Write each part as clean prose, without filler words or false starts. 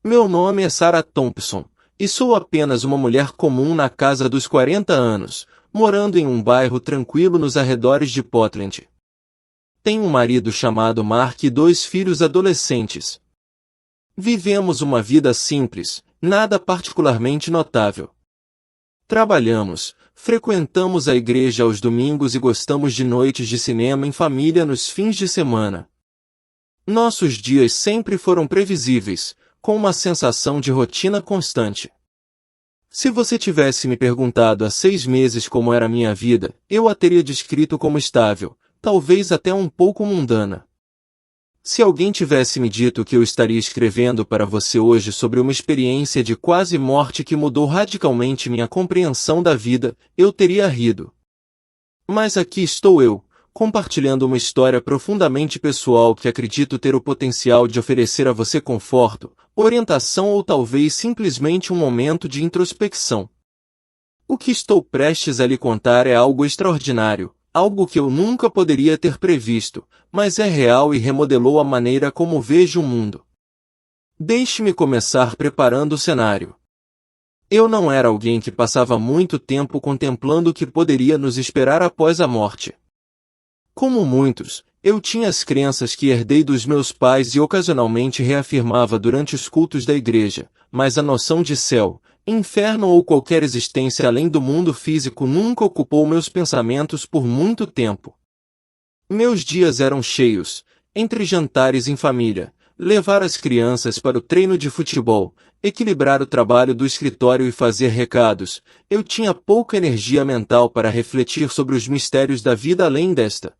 Meu nome é Sarah Thompson, e sou apenas uma mulher comum na casa dos 40 anos, morando em um bairro tranquilo nos arredores de Portland. Tenho um marido chamado Mark e 2 filhos adolescentes. Vivemos uma vida simples, nada particularmente notável. Trabalhamos, frequentamos a igreja aos domingos e gostamos de noites de cinema em família nos fins de semana. Nossos dias sempre foram previsíveis, com uma sensação de rotina constante. Se você tivesse me perguntado há 6 meses como era a minha vida, eu a teria descrito como estável, talvez até um pouco mundana. Se alguém tivesse me dito que eu estaria escrevendo para você hoje sobre uma experiência de quase morte que mudou radicalmente minha compreensão da vida, eu teria rido. Mas aqui estou eu, compartilhando uma história profundamente pessoal que acredito ter o potencial de oferecer a você conforto, orientação ou talvez simplesmente um momento de introspecção. O que estou prestes a lhe contar é algo extraordinário, algo que eu nunca poderia ter previsto, mas é real e remodelou a maneira como vejo o mundo. Deixe-me começar preparando o cenário. Eu não era alguém que passava muito tempo contemplando o que poderia nos esperar após a morte. Como muitos, eu tinha as crenças que herdei dos meus pais e ocasionalmente reafirmava durante os cultos da igreja, mas a noção de céu, inferno ou qualquer existência além do mundo físico nunca ocupou meus pensamentos por muito tempo. Meus dias eram cheios, entre jantares em família, levar as crianças para o treino de futebol, equilibrar o trabalho do escritório e fazer recados, eu tinha pouca energia mental para refletir sobre os mistérios da vida além desta.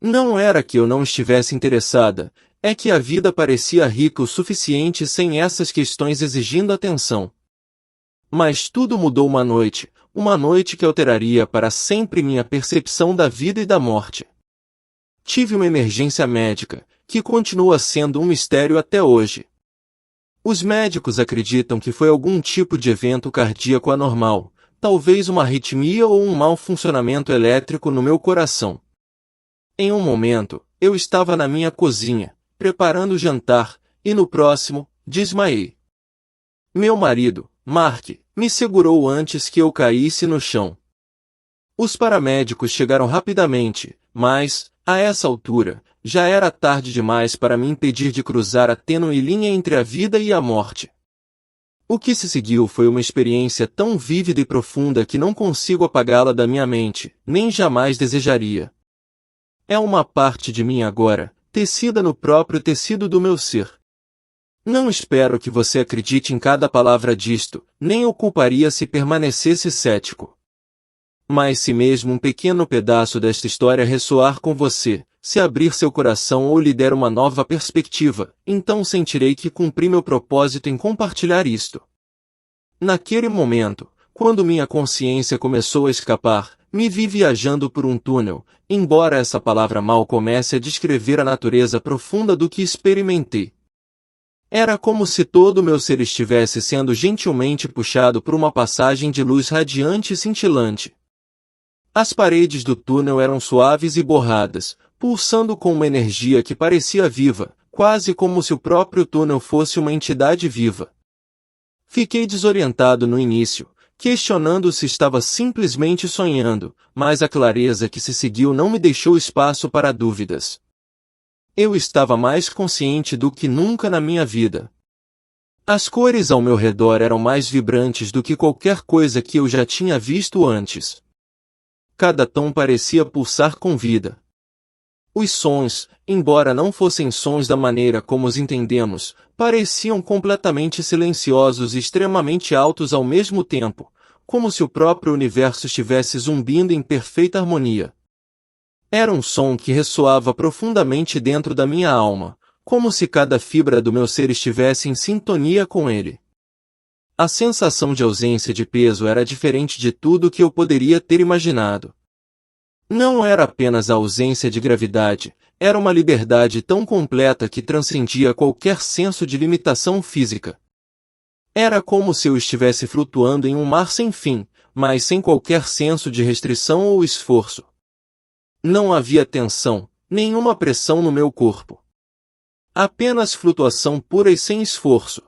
Não era que eu não estivesse interessada, é que a vida parecia rica o suficiente sem essas questões exigindo atenção. Mas tudo mudou uma noite que alteraria para sempre minha percepção da vida e da morte. Tive uma emergência médica, que continua sendo um mistério até hoje. Os médicos acreditam que foi algum tipo de evento cardíaco anormal, talvez uma arritmia ou um mau funcionamento elétrico no meu coração. Em um momento, eu estava na minha cozinha, preparando o jantar, e no próximo, desmaiei. Meu marido, Mark, me segurou antes que eu caísse no chão. Os paramédicos chegaram rapidamente, mas, a essa altura, já era tarde demais para me impedir de cruzar a tênue linha entre a vida e a morte. O que se seguiu foi uma experiência tão vívida e profunda que não consigo apagá-la da minha mente, nem jamais desejaria. É uma parte de mim agora, tecida no próprio tecido do meu ser. Não espero que você acredite em cada palavra disto, nem o culparia se permanecesse cético. Mas se mesmo um pequeno pedaço desta história ressoar com você, se abrir seu coração ou lhe der uma nova perspectiva, então sentirei que cumpri meu propósito em compartilhar isto. Naquele momento, quando minha consciência começou a escapar, me vi viajando por um túnel, embora essa palavra mal comece a descrever a natureza profunda do que experimentei. Era como se todo o meu ser estivesse sendo gentilmente puxado por uma passagem de luz radiante e cintilante. As paredes do túnel eram suaves e borradas, pulsando com uma energia que parecia viva, quase como se o próprio túnel fosse uma entidade viva. Fiquei desorientado no início, questionando se estava simplesmente sonhando, mas a clareza que se seguiu não me deixou espaço para dúvidas. Eu estava mais consciente do que nunca na minha vida. As cores ao meu redor eram mais vibrantes do que qualquer coisa que eu já tinha visto antes. Cada tom parecia pulsar com vida. Os sons, embora não fossem sons da maneira como os entendemos, pareciam completamente silenciosos e extremamente altos ao mesmo tempo, como se o próprio universo estivesse zumbindo em perfeita harmonia. Era um som que ressoava profundamente dentro da minha alma, como se cada fibra do meu ser estivesse em sintonia com ele. A sensação de ausência de peso era diferente de tudo o que eu poderia ter imaginado. Não era apenas a ausência de gravidade, era uma liberdade tão completa que transcendia qualquer senso de limitação física. Era como se eu estivesse flutuando em um mar sem fim, mas sem qualquer senso de restrição ou esforço. Não havia tensão, nenhuma pressão no meu corpo. Apenas flutuação pura e sem esforço.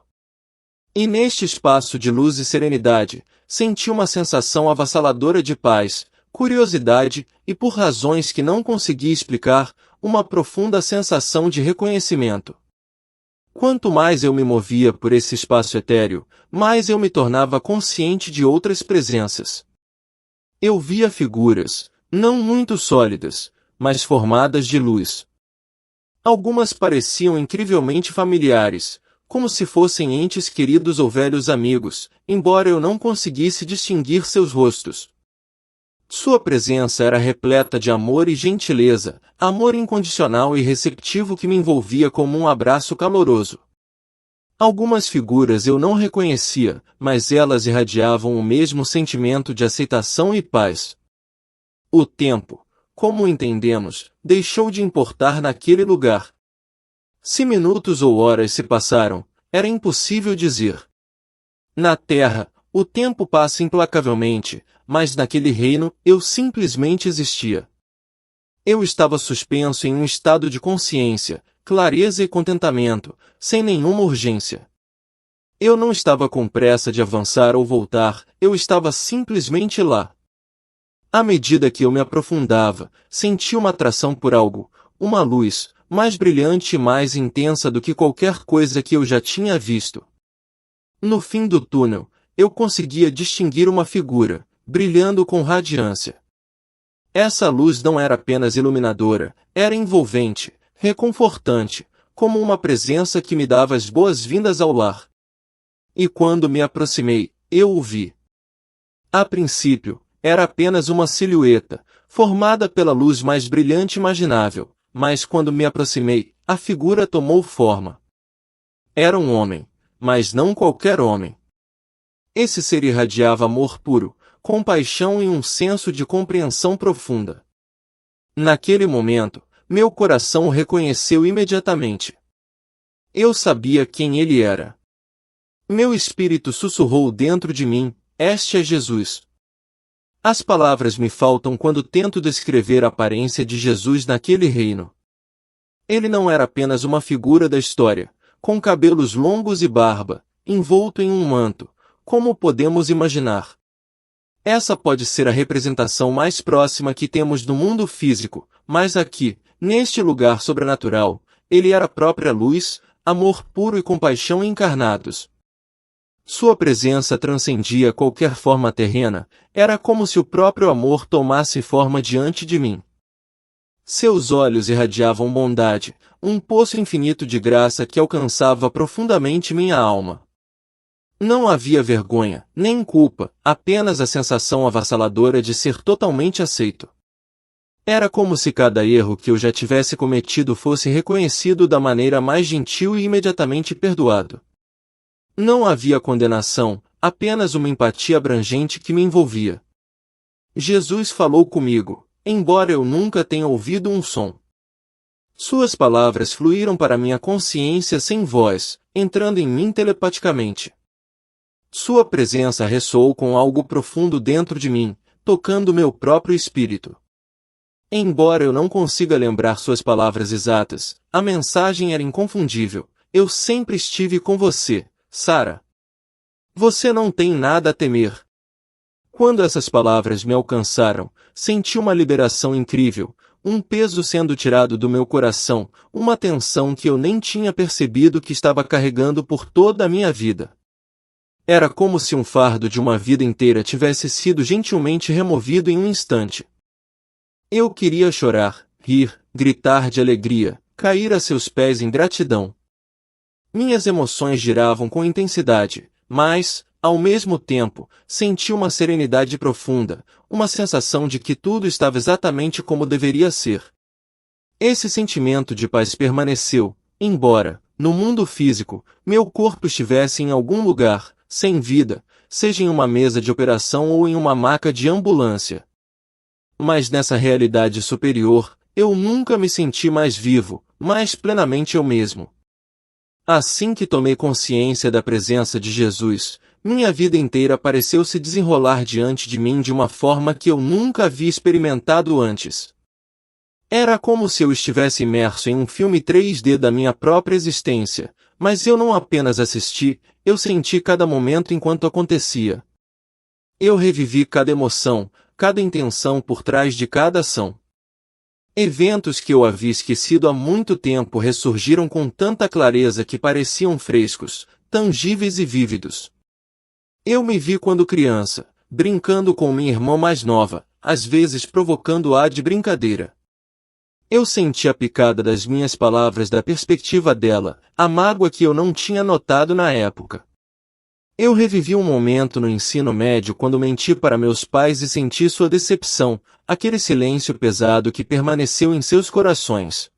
E neste espaço de luz e serenidade, senti uma sensação avassaladora de paz, curiosidade e, por razões que não consegui explicar, uma profunda sensação de reconhecimento. Quanto mais eu me movia por esse espaço etéreo, mais eu me tornava consciente de outras presenças. Eu via figuras, não muito sólidas, mas formadas de luz. Algumas pareciam incrivelmente familiares, como se fossem entes queridos ou velhos amigos, embora eu não conseguisse distinguir seus rostos. Sua presença era repleta de amor e gentileza, amor incondicional e receptivo que me envolvia como um abraço caloroso. Algumas figuras eu não reconhecia, mas elas irradiavam o mesmo sentimento de aceitação e paz. O tempo, como entendemos, deixou de importar naquele lugar. Se minutos ou horas se passaram, era impossível dizer. Na Terra, o tempo passa implacavelmente, mas naquele reino, eu simplesmente existia. Eu estava suspenso em um estado de consciência, clareza e contentamento, sem nenhuma urgência. Eu não estava com pressa de avançar ou voltar, eu estava simplesmente lá. À medida que eu me aprofundava, senti uma atração por algo, uma luz, mais brilhante e mais intensa do que qualquer coisa que eu já tinha visto. No fim do túnel, eu conseguia distinguir uma figura, brilhando com radiância. Essa luz não era apenas iluminadora, era envolvente, reconfortante, como uma presença que me dava as boas-vindas ao lar. E quando me aproximei, eu o vi. A princípio, era apenas uma silhueta, formada pela luz mais brilhante imaginável, mas quando me aproximei, a figura tomou forma. Era um homem, mas não qualquer homem. Esse ser irradiava amor puro, compaixão e um senso de compreensão profunda. Naquele momento, meu coração o reconheceu imediatamente. Eu sabia quem ele era. Meu espírito sussurrou dentro de mim, este é Jesus. As palavras me faltam quando tento descrever a aparência de Jesus naquele reino. Ele não era apenas uma figura da história, com cabelos longos e barba, envolto em um manto, como podemos imaginar. Essa pode ser a representação mais próxima que temos do mundo físico, mas aqui, neste lugar sobrenatural, ele era a própria luz, amor puro e compaixão encarnados. Sua presença transcendia qualquer forma terrena, era como se o próprio amor tomasse forma diante de mim. Seus olhos irradiavam bondade, um poço infinito de graça que alcançava profundamente minha alma. Não havia vergonha, nem culpa, apenas a sensação avassaladora de ser totalmente aceito. Era como se cada erro que eu já tivesse cometido fosse reconhecido da maneira mais gentil e imediatamente perdoado. Não havia condenação, apenas uma empatia abrangente que me envolvia. Jesus falou comigo, embora eu nunca tenha ouvido um som. Suas palavras fluíram para minha consciência sem voz, entrando em mim telepaticamente. Sua presença ressoou com algo profundo dentro de mim, tocando meu próprio espírito. Embora eu não consiga lembrar suas palavras exatas, a mensagem era inconfundível. Eu sempre estive com você, Sarah. Você não tem nada a temer. Quando essas palavras me alcançaram, senti uma liberação incrível, um peso sendo tirado do meu coração, uma tensão que eu nem tinha percebido que estava carregando por toda a minha vida. Era como se um fardo de uma vida inteira tivesse sido gentilmente removido em um instante. Eu queria chorar, rir, gritar de alegria, cair a seus pés em gratidão. Minhas emoções giravam com intensidade, mas, ao mesmo tempo, senti uma serenidade profunda, uma sensação de que tudo estava exatamente como deveria ser. Esse sentimento de paz permaneceu, embora, no mundo físico, meu corpo estivesse em algum lugar, sem vida, seja em uma mesa de operação ou em uma maca de ambulância. Mas nessa realidade superior, eu nunca me senti mais vivo, mais plenamente eu mesmo. Assim que tomei consciência da presença de Jesus, minha vida inteira pareceu se desenrolar diante de mim de uma forma que eu nunca havia experimentado antes. Era como se eu estivesse imerso em um filme 3D da minha própria existência, mas eu não apenas assisti, eu senti cada momento enquanto acontecia. Eu revivi cada emoção, cada intenção por trás de cada ação. Eventos que eu havia esquecido há muito tempo ressurgiram com tanta clareza que pareciam frescos, tangíveis e vívidos. Eu me vi quando criança, brincando com minha irmã mais nova, às vezes provocando-a de brincadeira. Eu senti a picada das minhas palavras da perspectiva dela, a mágoa que eu não tinha notado na época. Eu revivi um momento no ensino médio quando menti para meus pais e senti sua decepção, aquele silêncio pesado que permaneceu em seus corações.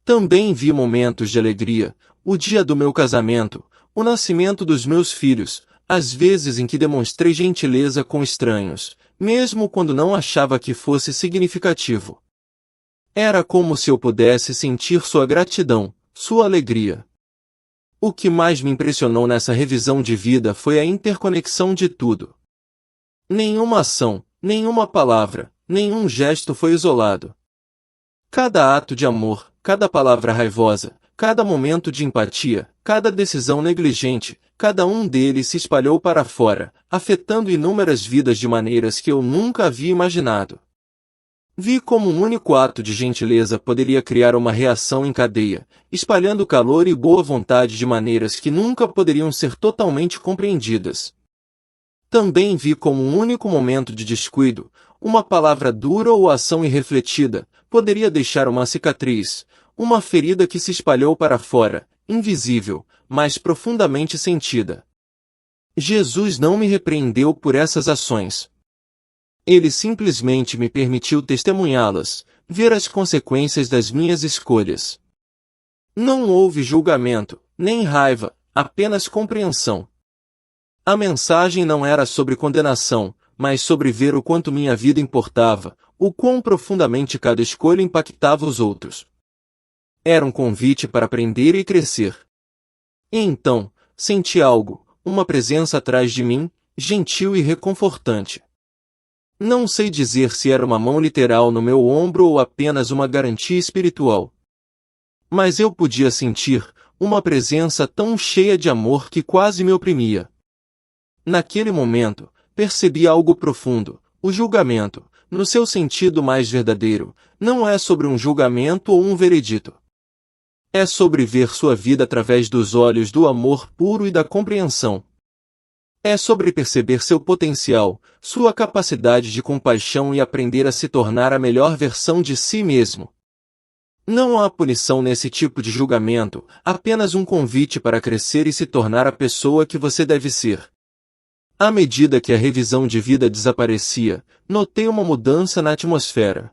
Também vi momentos de alegria, o dia do meu casamento, o nascimento dos meus filhos, as vezes em que demonstrei gentileza com estranhos, mesmo quando não achava que fosse significativo. Era como se eu pudesse sentir sua gratidão, sua alegria. O que mais me impressionou nessa revisão de vida foi a interconexão de tudo. Nenhuma ação, nenhuma palavra, nenhum gesto foi isolado. Cada ato de amor, cada palavra raivosa, cada momento de empatia, cada decisão negligente, cada um deles se espalhou para fora, afetando inúmeras vidas de maneiras que eu nunca havia imaginado. Vi como um único ato de gentileza poderia criar uma reação em cadeia, espalhando calor e boa vontade de maneiras que nunca poderiam ser totalmente compreendidas. Também vi como um único momento de descuido, uma palavra dura ou ação irrefletida, poderia deixar uma cicatriz, uma ferida que se espalhou para fora, invisível, mas profundamente sentida. Jesus não me repreendeu por essas ações. Ele simplesmente me permitiu testemunhá-las, ver as consequências das minhas escolhas. Não houve julgamento, nem raiva, apenas compreensão. A mensagem não era sobre condenação, mas sobre ver o quanto minha vida importava, o quão profundamente cada escolha impactava os outros. Era um convite para aprender e crescer. E então, senti algo, uma presença atrás de mim, gentil e reconfortante. Não sei dizer se era uma mão literal no meu ombro ou apenas uma garantia espiritual. Mas eu podia sentir uma presença tão cheia de amor que quase me oprimia. Naquele momento, percebi algo profundo. O julgamento, no seu sentido mais verdadeiro, não é sobre um julgamento ou um veredito. É sobre ver sua vida através dos olhos do amor puro e da compreensão. É sobre perceber seu potencial, sua capacidade de compaixão e aprender a se tornar a melhor versão de si mesmo. Não há punição nesse tipo de julgamento, apenas um convite para crescer e se tornar a pessoa que você deve ser. À medida que a revisão de vida desaparecia, notei uma mudança na atmosfera.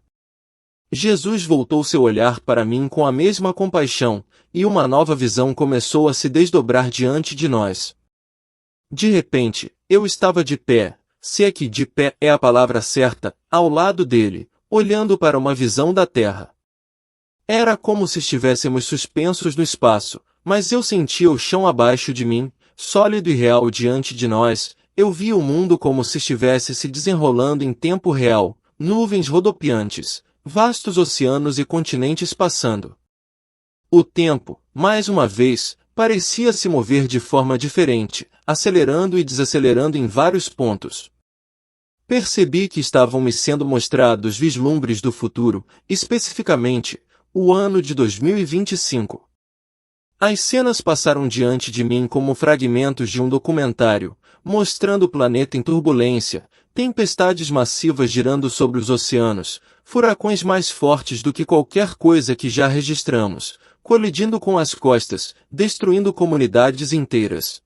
Jesus voltou seu olhar para mim com a mesma compaixão, e uma nova visão começou a se desdobrar diante de nós. De repente, eu estava de pé, se é que de pé é a palavra certa, ao lado dele, olhando para uma visão da terra. Era como se estivéssemos suspensos no espaço, mas eu sentia o chão abaixo de mim, sólido e real diante de nós. Eu via o mundo como se estivesse se desenrolando em tempo real, nuvens rodopiantes, vastos oceanos e continentes passando. O tempo, mais uma vez, parecia se mover de forma diferente, acelerando e desacelerando em vários pontos. Percebi que estavam me sendo mostrados vislumbres do futuro, especificamente, o ano de 2025. As cenas passaram diante de mim como fragmentos de um documentário, mostrando o planeta em turbulência, tempestades massivas girando sobre os oceanos, furacões mais fortes do que qualquer coisa que já registramos, colidindo com as costas, destruindo comunidades inteiras.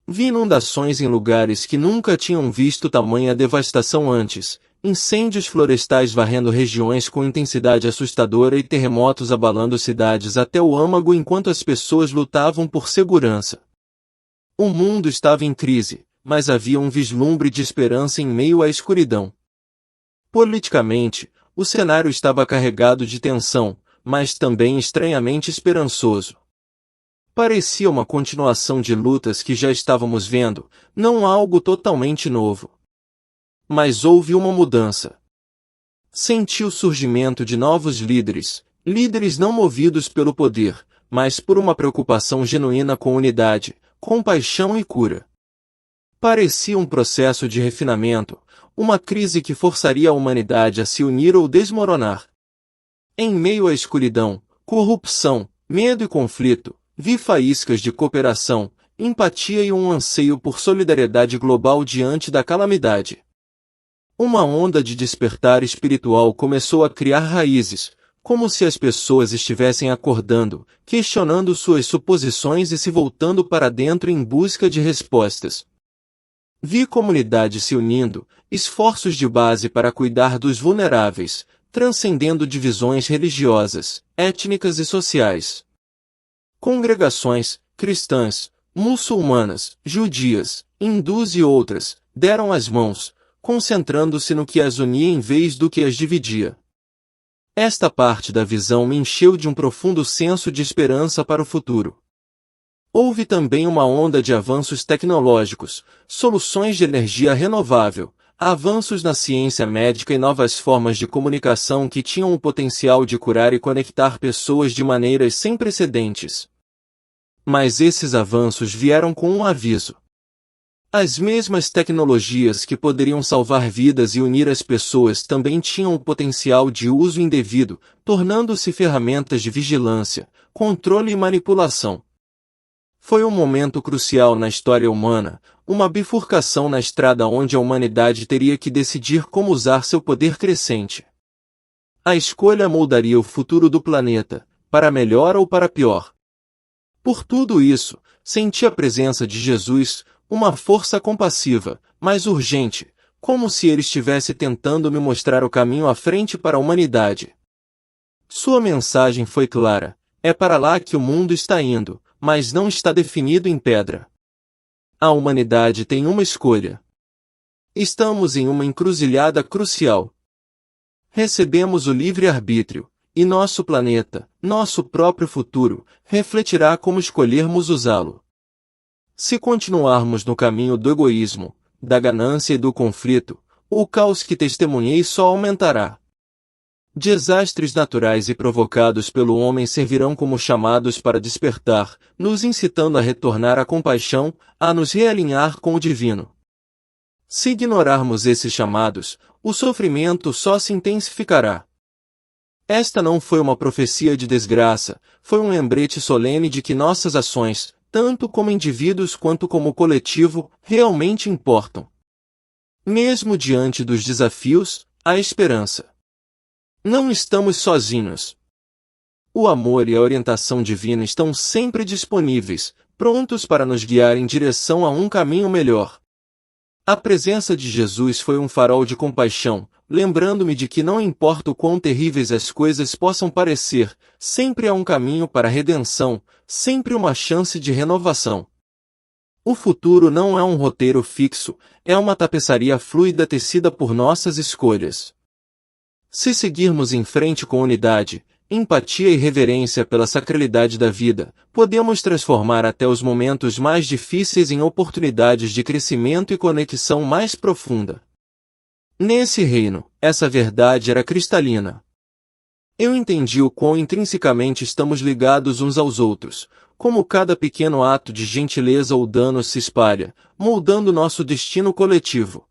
Vi inundações em lugares que nunca tinham visto tamanha devastação antes, incêndios florestais varrendo regiões com intensidade assustadora e terremotos abalando cidades até o âmago enquanto as pessoas lutavam por segurança. O mundo estava em crise, mas havia um vislumbre de esperança em meio à escuridão. Politicamente, o cenário estava carregado de tensão, mas também estranhamente esperançoso. Parecia uma continuação de lutas que já estávamos vendo, não algo totalmente novo. Mas houve uma mudança. Senti o surgimento de novos líderes, líderes não movidos pelo poder, mas por uma preocupação genuína com unidade, compaixão e cura. Parecia um processo de refinamento, uma crise que forçaria a humanidade a se unir ou desmoronar. Em meio à escuridão, corrupção, medo e conflito, vi faíscas de cooperação, empatia e um anseio por solidariedade global diante da calamidade. Uma onda de despertar espiritual começou a criar raízes, como se as pessoas estivessem acordando, questionando suas suposições e se voltando para dentro em busca de respostas. Vi comunidades se unindo, esforços de base para cuidar dos vulneráveis, transcendendo divisões religiosas, étnicas e sociais. Congregações, cristãs, muçulmanas, judias, hindus e outras, deram as mãos, concentrando-se no que as unia em vez do que as dividia. Esta parte da visão me encheu de um profundo senso de esperança para o futuro. Houve também uma onda de avanços tecnológicos, soluções de energia renovável, avanços na ciência médica e novas formas de comunicação que tinham o potencial de curar e conectar pessoas de maneiras sem precedentes. Mas esses avanços vieram com um aviso. As mesmas tecnologias que poderiam salvar vidas e unir as pessoas também tinham o potencial de uso indevido, tornando-se ferramentas de vigilância, controle e manipulação. Foi um momento crucial na história humana, uma bifurcação na estrada onde a humanidade teria que decidir como usar seu poder crescente. A escolha moldaria o futuro do planeta, para melhor ou para pior. Por tudo isso, senti a presença de Jesus, uma força compassiva, mas urgente, como se ele estivesse tentando me mostrar o caminho à frente para a humanidade. Sua mensagem foi clara: é para lá que o mundo está indo, mas não está definido em pedra. A humanidade tem uma escolha. Estamos em uma encruzilhada crucial. Recebemos o livre-arbítrio, e nosso planeta, nosso próprio futuro, refletirá como escolhermos usá-lo. Se continuarmos no caminho do egoísmo, da ganância e do conflito, o caos que testemunhei só aumentará. Desastres naturais e provocados pelo homem servirão como chamados para despertar, nos incitando a retornar à compaixão, a nos realinhar com o divino. Se ignorarmos esses chamados, o sofrimento só se intensificará. Esta não foi uma profecia de desgraça, foi um lembrete solene de que nossas ações, tanto como indivíduos quanto como coletivo, realmente importam. Mesmo diante dos desafios, há esperança. Não estamos sozinhos. O amor e a orientação divina estão sempre disponíveis, prontos para nos guiar em direção a um caminho melhor. A presença de Jesus foi um farol de compaixão, lembrando-me de que não importa o quão terríveis as coisas possam parecer, sempre há um caminho para a redenção, sempre uma chance de renovação. O futuro não é um roteiro fixo, é uma tapeçaria fluida tecida por nossas escolhas. Se seguirmos em frente com unidade, empatia e reverência pela sacralidade da vida, podemos transformar até os momentos mais difíceis em oportunidades de crescimento e conexão mais profunda. Nesse reino, essa verdade era cristalina. Eu entendi o quão intrinsecamente estamos ligados uns aos outros, como cada pequeno ato de gentileza ou dano se espalha, moldando nosso destino coletivo.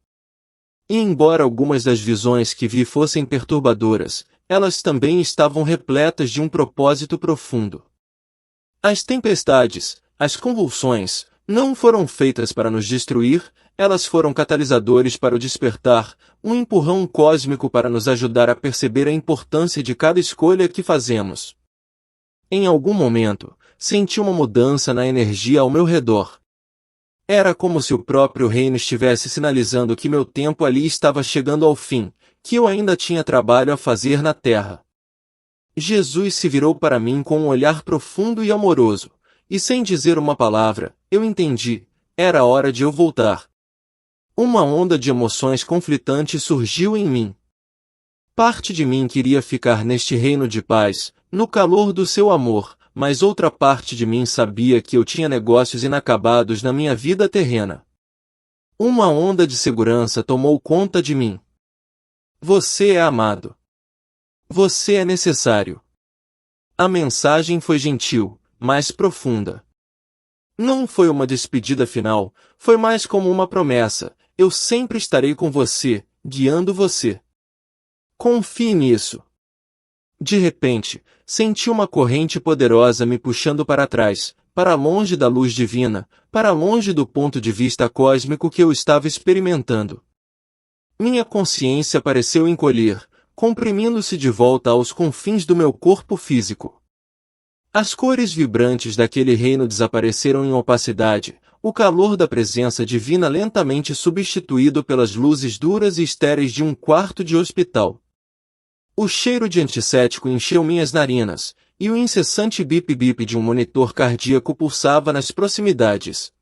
E embora algumas das visões que vi fossem perturbadoras, elas também estavam repletas de um propósito profundo. As tempestades, as convulsões, não foram feitas para nos destruir, elas foram catalisadores para o despertar, um empurrão cósmico para nos ajudar a perceber a importância de cada escolha que fazemos. Em algum momento, senti uma mudança na energia ao meu redor. Era como se o próprio reino estivesse sinalizando que meu tempo ali estava chegando ao fim, que eu ainda tinha trabalho a fazer na terra. Jesus se virou para mim com um olhar profundo e amoroso, e sem dizer uma palavra, eu entendi, era hora de eu voltar. Uma onda de emoções conflitantes surgiu em mim. Parte de mim queria ficar neste reino de paz, no calor do seu amor, mas outra parte de mim sabia que eu tinha negócios inacabados na minha vida terrena. Uma onda de segurança tomou conta de mim. Você é amado. Você é necessário. A mensagem foi gentil, mais profunda. Não foi uma despedida final, foi mais como uma promessa: eu sempre estarei com você, guiando você. Confie nisso. De repente, senti uma corrente poderosa me puxando para trás, para longe da luz divina, para longe do ponto de vista cósmico que eu estava experimentando. Minha consciência pareceu encolher, comprimindo-se de volta aos confins do meu corpo físico. As cores vibrantes daquele reino desapareceram em opacidade, o calor da presença divina lentamente substituído pelas luzes duras e estéreis de um quarto de hospital. O cheiro de antisséptico encheu minhas narinas, e o incessante bip-bip de um monitor cardíaco pulsava nas proximidades.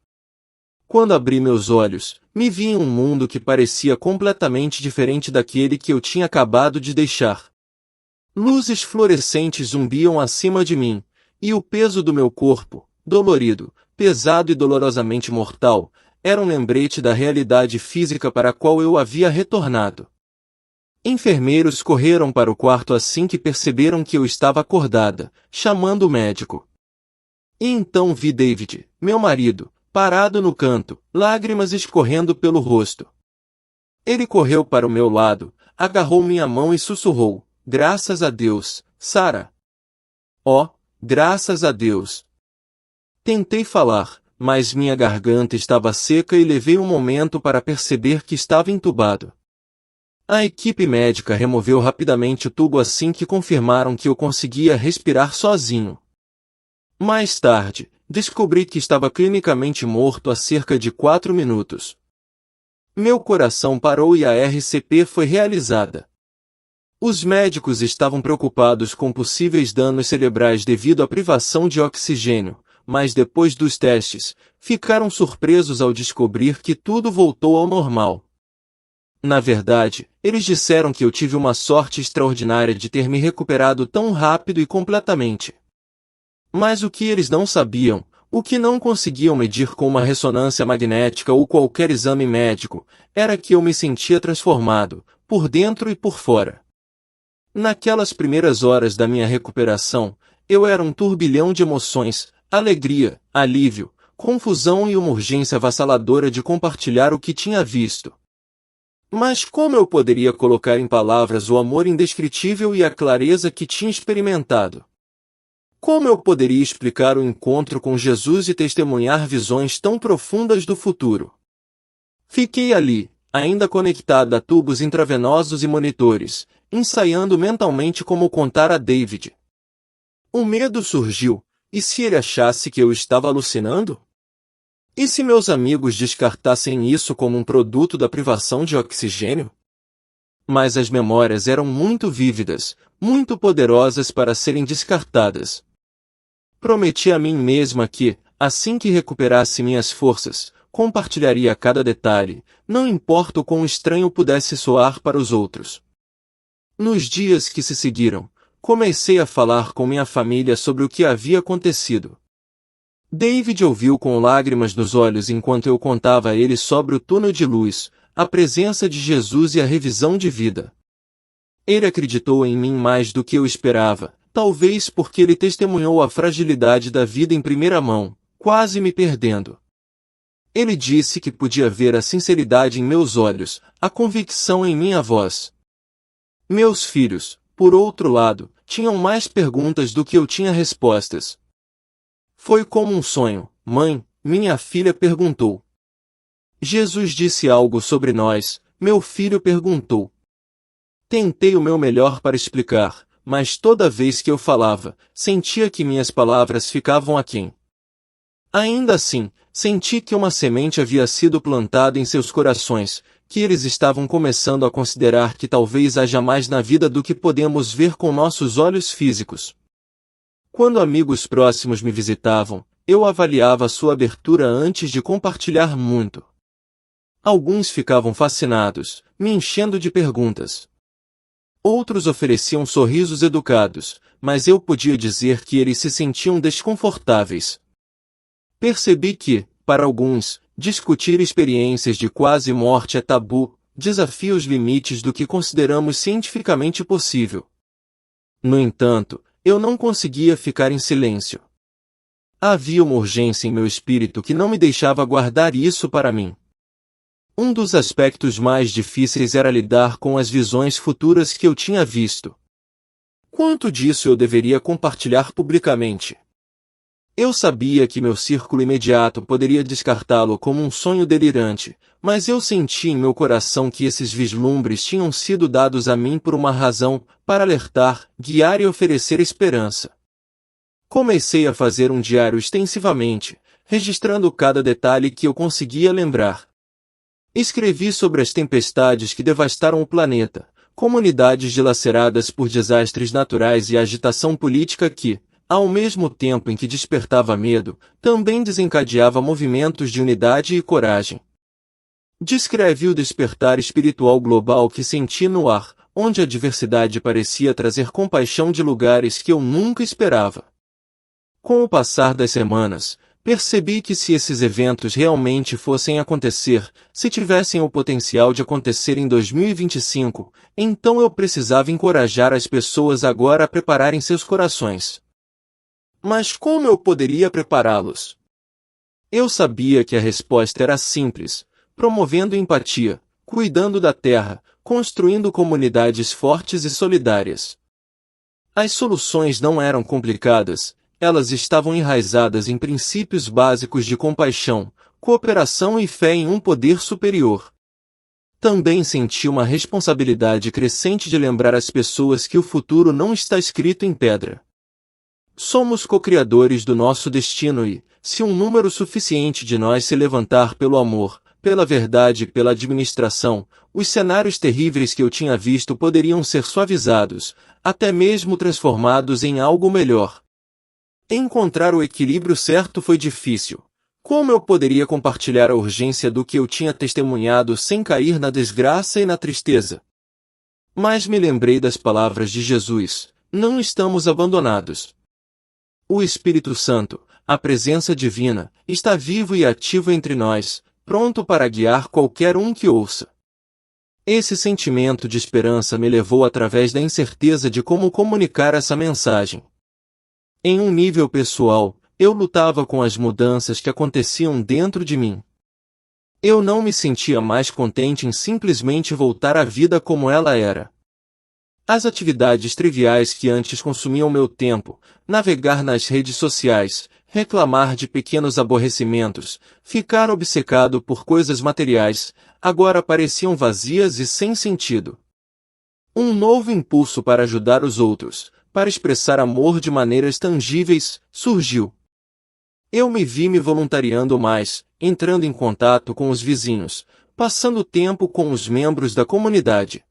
Quando abri meus olhos, me vi em um mundo que parecia completamente diferente daquele que eu tinha acabado de deixar. Luzes fluorescentes zumbiam acima de mim, e o peso do meu corpo, dolorido, pesado e dolorosamente mortal, era um lembrete da realidade física para a qual eu havia retornado. Enfermeiros correram para o quarto assim que perceberam que eu estava acordada, chamando o médico. E então vi David, meu marido, parado no canto, lágrimas escorrendo pelo rosto. Ele correu para o meu lado, agarrou minha mão e sussurrou: "Graças a Deus, Sarah." Oh, graças a Deus. Tentei falar, mas minha garganta estava seca e levei um momento para perceber que estava entubado. A equipe médica removeu rapidamente o tubo assim que confirmaram que eu conseguia respirar sozinho. Mais tarde, descobri que estava clinicamente morto há cerca de 4 minutos. Meu coração parou e a RCP foi realizada. Os médicos estavam preocupados com possíveis danos cerebrais devido à privação de oxigênio, mas depois dos testes, ficaram surpresos ao descobrir que tudo voltou ao normal. Na verdade, eles disseram que eu tive uma sorte extraordinária de ter me recuperado tão rápido e completamente. Mas o que eles não sabiam, o que não conseguiam medir com uma ressonância magnética ou qualquer exame médico, era que eu me sentia transformado, por dentro e por fora. Naquelas primeiras horas da minha recuperação, eu era um turbilhão de emoções, alegria, alívio, confusão e uma urgência avassaladora de compartilhar o que tinha visto. Mas como eu poderia colocar em palavras o amor indescritível e a clareza que tinha experimentado? Como eu poderia explicar o encontro com Jesus e testemunhar visões tão profundas do futuro? Fiquei ali, ainda conectada a tubos intravenosos e monitores, ensaiando mentalmente como contar a David. O medo surgiu, e se ele achasse que eu estava alucinando? E se meus amigos descartassem isso como um produto da privação de oxigênio? Mas as memórias eram muito vívidas, muito poderosas para serem descartadas. Prometi a mim mesma que, assim que recuperasse minhas forças, compartilharia cada detalhe, não importa o quão estranho pudesse soar para os outros. Nos dias que se seguiram, comecei a falar com minha família sobre o que havia acontecido. David ouviu com lágrimas nos olhos enquanto eu contava a ele sobre o túnel de luz, a presença de Jesus e a revisão de vida. Ele acreditou em mim mais do que eu esperava, talvez porque ele testemunhou a fragilidade da vida em primeira mão, quase me perdendo. Ele disse que podia ver a sinceridade em meus olhos, a convicção em minha voz. Meus filhos, por outro lado, tinham mais perguntas do que eu tinha respostas. Foi como um sonho, mãe, minha filha perguntou. Jesus disse algo sobre nós, meu filho perguntou. Tentei o meu melhor para explicar, mas toda vez que eu falava, sentia que minhas palavras ficavam aquém. Ainda assim, senti que uma semente havia sido plantada em seus corações, que eles estavam começando a considerar que talvez haja mais na vida do que podemos ver com nossos olhos físicos. Quando amigos próximos me visitavam, eu avaliava sua abertura antes de compartilhar muito. Alguns ficavam fascinados, me enchendo de perguntas. Outros ofereciam sorrisos educados, mas eu podia dizer que eles se sentiam desconfortáveis. Percebi que, para alguns, discutir experiências de quase morte é tabu, desafia os limites do que consideramos cientificamente possível. No entanto, eu não conseguia ficar em silêncio. Havia uma urgência em meu espírito que não me deixava guardar isso para mim. Um dos aspectos mais difíceis era lidar com as visões futuras que eu tinha visto. Quanto disso eu deveria compartilhar publicamente? Eu sabia que meu círculo imediato poderia descartá-lo como um sonho delirante, mas eu senti em meu coração que esses vislumbres tinham sido dados a mim por uma razão, para alertar, guiar e oferecer esperança. Comecei a fazer um diário extensivamente, registrando cada detalhe que eu conseguia lembrar. Escrevi sobre as tempestades que devastaram o planeta, comunidades dilaceradas por desastres naturais e a agitação política que, ao mesmo tempo em que despertava medo, também desencadeava movimentos de unidade e coragem. Descrevi o despertar espiritual global que senti no ar, onde a diversidade parecia trazer compaixão de lugares que eu nunca esperava. Com o passar das semanas, percebi que se esses eventos realmente fossem acontecer, se tivessem o potencial de acontecer em 2025, então eu precisava encorajar as pessoas agora a prepararem seus corações. Mas como eu poderia prepará-los? Eu sabia que a resposta era simples, promovendo empatia, cuidando da terra, construindo comunidades fortes e solidárias. As soluções não eram complicadas, elas estavam enraizadas em princípios básicos de compaixão, cooperação e fé em um poder superior. Também senti uma responsabilidade crescente de lembrar as pessoas que o futuro não está escrito em pedra. Somos co-criadores do nosso destino e, se um número suficiente de nós se levantar pelo amor, pela verdade e pela administração, os cenários terríveis que eu tinha visto poderiam ser suavizados, até mesmo transformados em algo melhor. Encontrar o equilíbrio certo foi difícil. Como eu poderia compartilhar a urgência do que eu tinha testemunhado sem cair na desgraça e na tristeza? Mas me lembrei das palavras de Jesus: não estamos abandonados. O Espírito Santo, a presença divina, está vivo e ativo entre nós, pronto para guiar qualquer um que ouça. Esse sentimento de esperança me levou através da incerteza de como comunicar essa mensagem. Em um nível pessoal, eu lutava com as mudanças que aconteciam dentro de mim. Eu não me sentia mais contente em simplesmente voltar à vida como ela era. As atividades triviais que antes consumiam meu tempo, navegar nas redes sociais, reclamar de pequenos aborrecimentos, ficar obcecado por coisas materiais, agora pareciam vazias e sem sentido. Um novo impulso para ajudar os outros, para expressar amor de maneiras tangíveis, surgiu. Eu me vi me voluntariando mais, entrando em contato com os vizinhos, passando tempo com os membros da comunidade.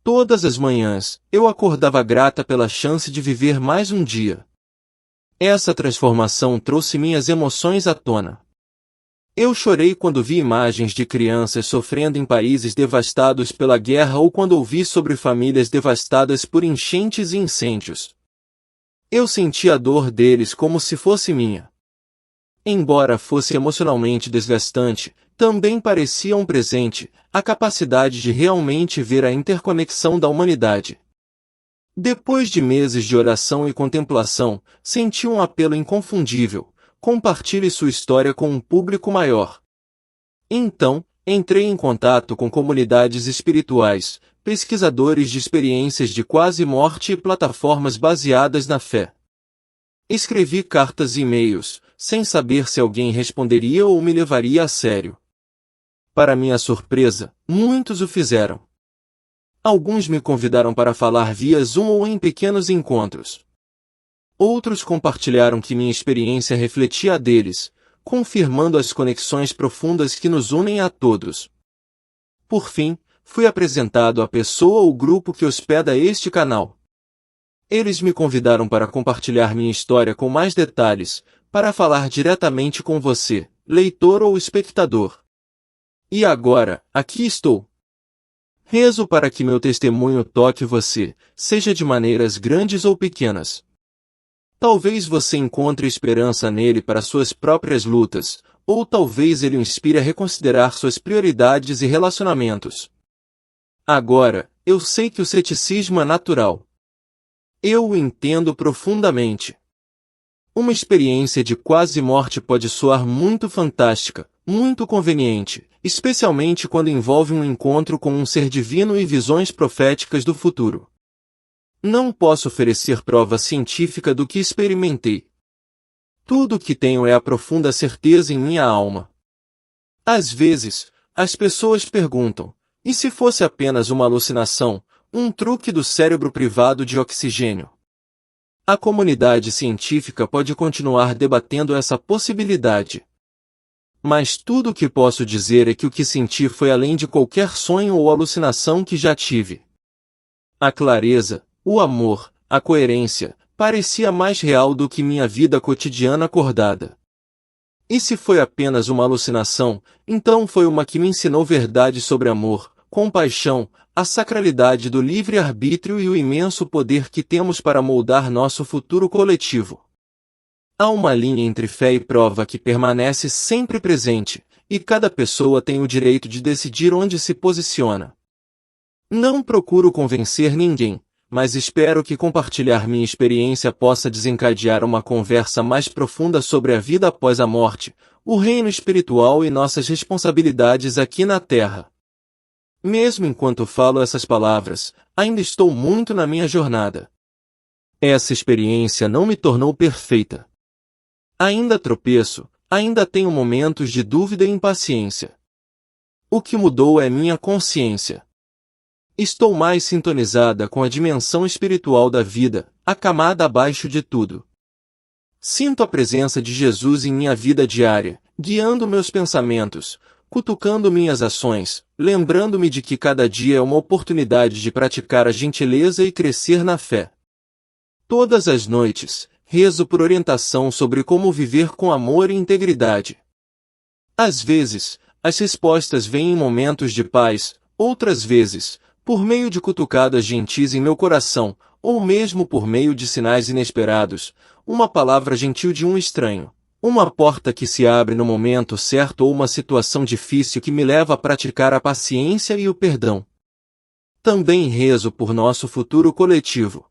Todas as manhãs, eu acordava grata pela chance de viver mais um dia. Essa transformação trouxe minhas emoções à tona. Eu chorei quando vi imagens de crianças sofrendo em países devastados pela guerra ou quando ouvi sobre famílias devastadas por enchentes e incêndios. Eu senti a dor deles como se fosse minha. Embora fosse emocionalmente desgastante, também parecia um presente, a capacidade de realmente ver a interconexão da humanidade. Depois de meses de oração e contemplação, senti um apelo inconfundível: compartilhe sua história com um público maior. Então, entrei em contato com comunidades espirituais, pesquisadores de experiências de quase morte e plataformas baseadas na fé. Escrevi cartas e e-mails, sem saber se alguém responderia ou me levaria a sério. Para minha surpresa, muitos o fizeram. Alguns me convidaram para falar via Zoom ou em pequenos encontros. Outros compartilharam que minha experiência refletia a deles, confirmando as conexões profundas que nos unem a todos. Por fim, fui apresentado à pessoa ou grupo que hospeda este canal. Eles me convidaram para compartilhar minha história com mais detalhes, para falar diretamente com você, leitor ou espectador. E agora, aqui estou. Rezo para que meu testemunho toque você, seja de maneiras grandes ou pequenas. Talvez você encontre esperança nele para suas próprias lutas, ou talvez ele o inspire a reconsiderar suas prioridades e relacionamentos. Agora, eu sei que o ceticismo é natural. Eu o entendo profundamente. Uma experiência de quase morte pode soar muito fantástica, muito conveniente, especialmente quando envolve um encontro com um ser divino e visões proféticas do futuro. Não posso oferecer prova científica do que experimentei. Tudo o que tenho é a profunda certeza em minha alma. Às vezes, as pessoas perguntam, e se fosse apenas uma alucinação, um truque do cérebro privado de oxigênio? A comunidade científica pode continuar debatendo essa possibilidade. Mas tudo o que posso dizer é que o que senti foi além de qualquer sonho ou alucinação que já tive. A clareza, o amor, a coerência, parecia mais real do que minha vida cotidiana acordada. E se foi apenas uma alucinação, então foi uma que me ensinou verdade sobre amor, compaixão, a sacralidade do livre-arbítrio e o imenso poder que temos para moldar nosso futuro coletivo. Há uma linha entre fé e prova que permanece sempre presente, e cada pessoa tem o direito de decidir onde se posiciona. Não procuro convencer ninguém, mas espero que compartilhar minha experiência possa desencadear uma conversa mais profunda sobre a vida após a morte, o reino espiritual e nossas responsabilidades aqui na Terra. Mesmo enquanto falo essas palavras, ainda estou muito na minha jornada. Essa experiência não me tornou perfeita. Ainda tropeço, ainda tenho momentos de dúvida e impaciência. O que mudou é minha consciência. Estou mais sintonizada com a dimensão espiritual da vida, a camada abaixo de tudo. Sinto a presença de Jesus em minha vida diária, guiando meus pensamentos, cutucando minhas ações, lembrando-me de que cada dia é uma oportunidade de praticar a gentileza e crescer na fé. Todas as noites, rezo por orientação sobre como viver com amor e integridade. Às vezes, as respostas vêm em momentos de paz, outras vezes, por meio de cutucadas gentis em meu coração, ou mesmo por meio de sinais inesperados, uma palavra gentil de um estranho, uma porta que se abre no momento certo ou uma situação difícil que me leva a praticar a paciência e o perdão. Também rezo por nosso futuro coletivo.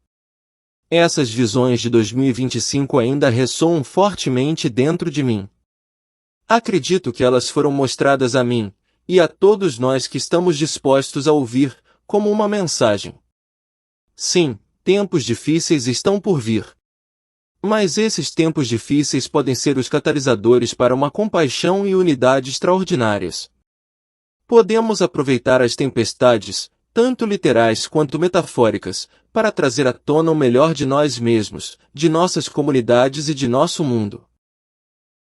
Essas visões de 2025 ainda ressoam fortemente dentro de mim. Acredito que elas foram mostradas a mim, e a todos nós que estamos dispostos a ouvir, como uma mensagem. Sim, tempos difíceis estão por vir. Mas esses tempos difíceis podem ser os catalisadores para uma compaixão e unidade extraordinárias. Podemos aproveitar as tempestades, tanto literais quanto metafóricas, para trazer à tona o melhor de nós mesmos, de nossas comunidades e de nosso mundo.